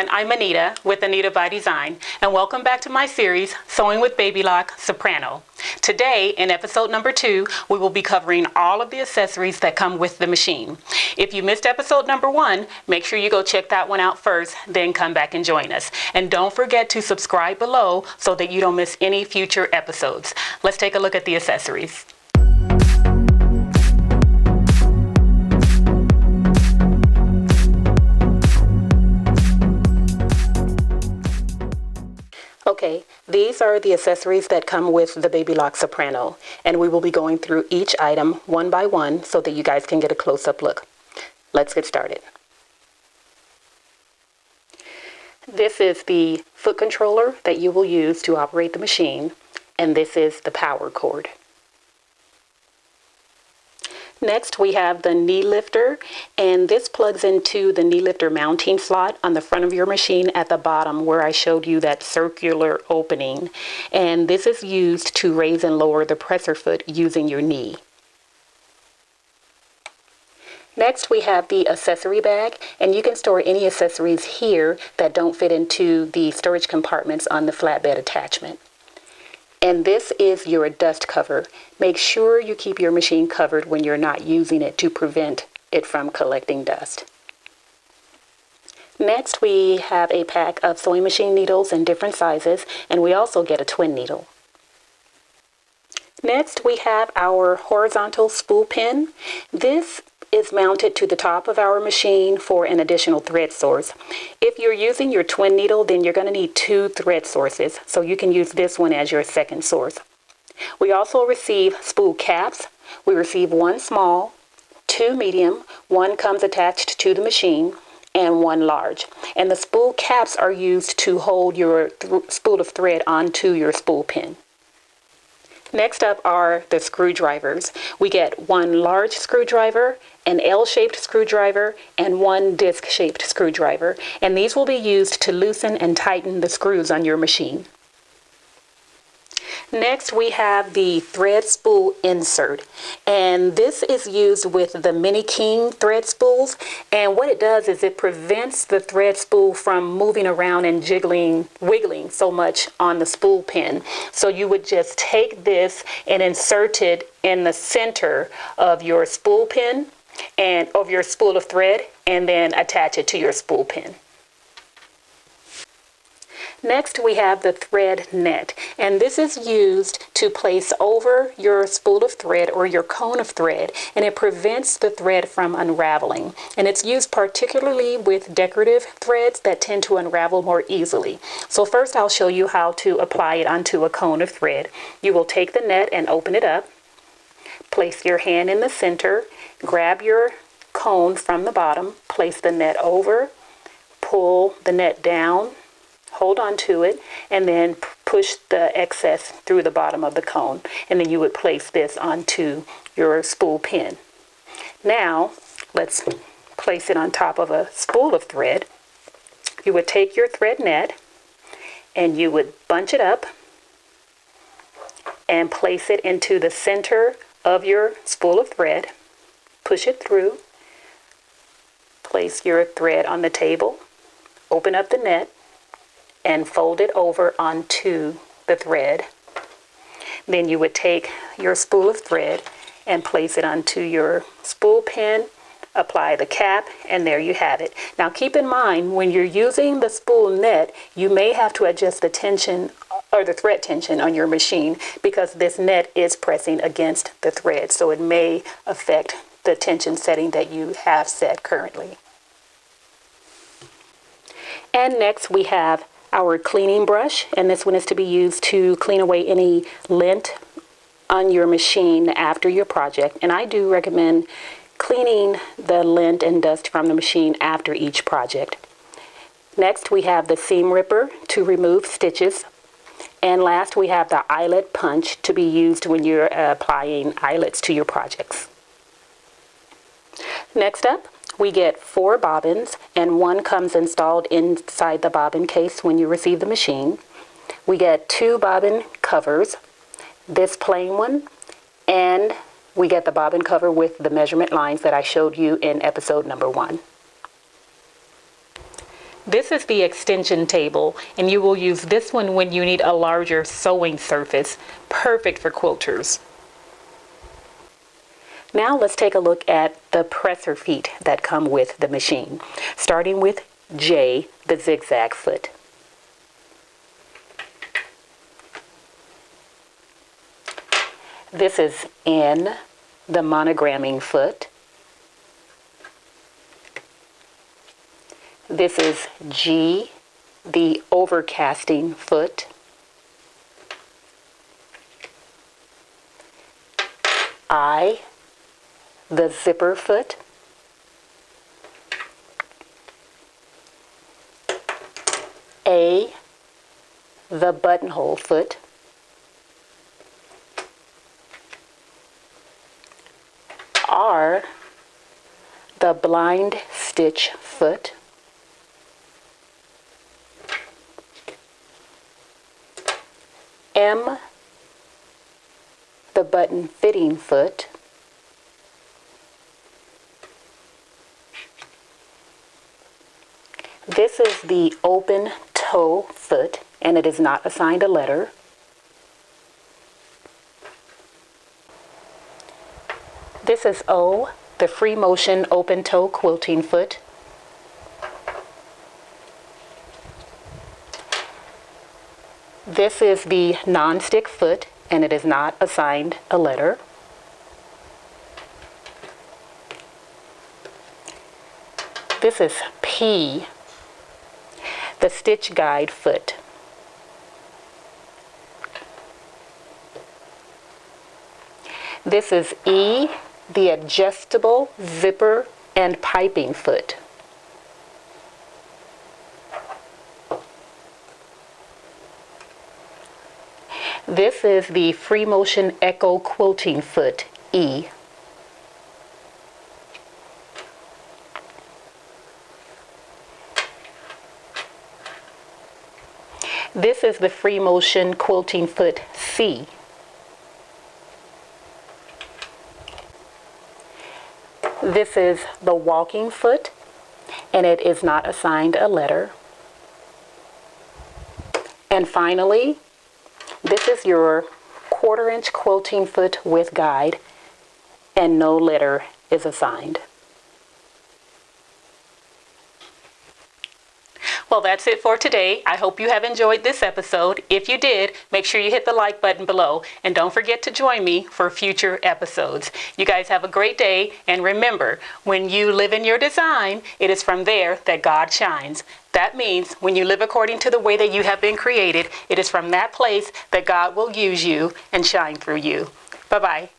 everyone, I'm Anita with Anita by Design, and welcome back to my series, Sewing with Baby Lock Soprano. Today, in episode number 2, we will be covering all of the accessories that come with the machine. If you missed episode number 1, make sure you go check that one out first, then come back and join us. And don't forget to subscribe below so that you don't miss any future episodes. Let's take a look at the accessories. Okay, these are the accessories that come with the Baby Lock Soprano, and we will be going through each item one by one so that you guys can get a close-up look. Let's get started. This is the foot controller that you will use to operate the machine, and this is the power cord. Next, we have the knee lifter, and this plugs into the knee lifter mounting slot on the front of your machine at the bottom where I showed you that circular opening. And this is used to raise and lower the presser foot using your knee. Next, we have the accessory bag, and you can store any accessories here that don't fit into the storage compartments on the flatbed attachment. And this is your dust cover. Make sure you keep your machine covered when you're not using it to prevent it from collecting dust. Next, we have a pack of sewing machine needles in different sizes, and we also get a twin needle. Next, we have our horizontal spool pin. This is mounted to the top of our machine for an additional thread source. If you're using your twin needle, then you're going to need 2 thread sources, so you can use this one as your second source. We also receive spool caps. We receive 1 small, 2 medium, 1 comes attached to the machine, and 1 large. And the spool caps are used to hold your spool of thread onto your spool pin. Next up are the screwdrivers. We get 1 large screwdriver, an L-shaped screwdriver, and 1 disc-shaped screwdriver. And these will be used to loosen and tighten the screws on your machine. Next, we have the thread spool insert, and this is used with the Mini King thread spools, and what it does is it prevents the thread spool from moving around and wiggling so much on the spool pin. So you would just take this and insert it in the center of your spool pin and of your spool of thread, and then attach it to your spool pin. Next, we have the thread net, and this is used to place over your spool of thread or your cone of thread, and it prevents the thread from unraveling. And it's used particularly with decorative threads that tend to unravel more easily. So first, I'll show you how to apply it onto a cone of thread. You will take the net and open it up, place your hand in the center, grab your cone from the bottom, place the net over, pull the net down, hold on to it, and then push the excess through the bottom of the cone. And then you would place this onto your spool pin. Now, let's place it on top of a spool of thread. You would take your thread net and you would bunch it up and place it into the center of your spool of thread. Push it through. Place your thread on the table. Open up the net and fold it over onto the thread. Then you would take your spool of thread and place it onto your spool pin, apply the cap, and there you have it. Now keep in mind, when you're using the spool net, you may have to adjust the tension or the thread tension on your machine because this net is pressing against the thread, so it may affect the tension setting that you have set currently. And next we have our cleaning brush, and this one is to be used to clean away any lint on your machine after your project. And I do recommend cleaning the lint and dust from the machine after each project. Next, we have the seam ripper to remove stitches. And last, we have the eyelet punch to be used when you're applying eyelets to your projects. Next up, we get 4 bobbins, and 1 comes installed inside the bobbin case when you receive the machine. We get 2 bobbin covers, this plain one, and we get the bobbin cover with the measurement lines that I showed you in episode number 1. This is the extension table, and you will use this one when you need a larger sewing surface. Perfect for quilters. Now let's take a look at the presser feet that come with the machine, starting with J, the zigzag foot. This is N, the monogramming foot. This is G, the overcasting foot. I, the zipper foot. A, the buttonhole foot. R, the blind stitch foot. M, the button fitting foot. This is the open toe foot, and it is not assigned a letter. This is O, the free motion open toe quilting foot. This is the non-stick foot, and it is not assigned a letter. This is P, the stitch guide foot. This is E, the adjustable zipper and piping foot. This is the free motion echo quilting foot, E. This is the free motion quilting foot, C. This is the walking foot, and it is not assigned a letter. And finally, this is your 1/4 inch quilting foot with guide, and no letter is assigned. Well, that's it for today. I hope you have enjoyed this episode. If you did, make sure you hit the like button below, and don't forget to join me for future episodes. You guys have a great day, and remember, when you live in your design, it is from there that God shines. That means when you live according to the way that you have been created, it is from that place that God will use you and shine through you. Bye-bye.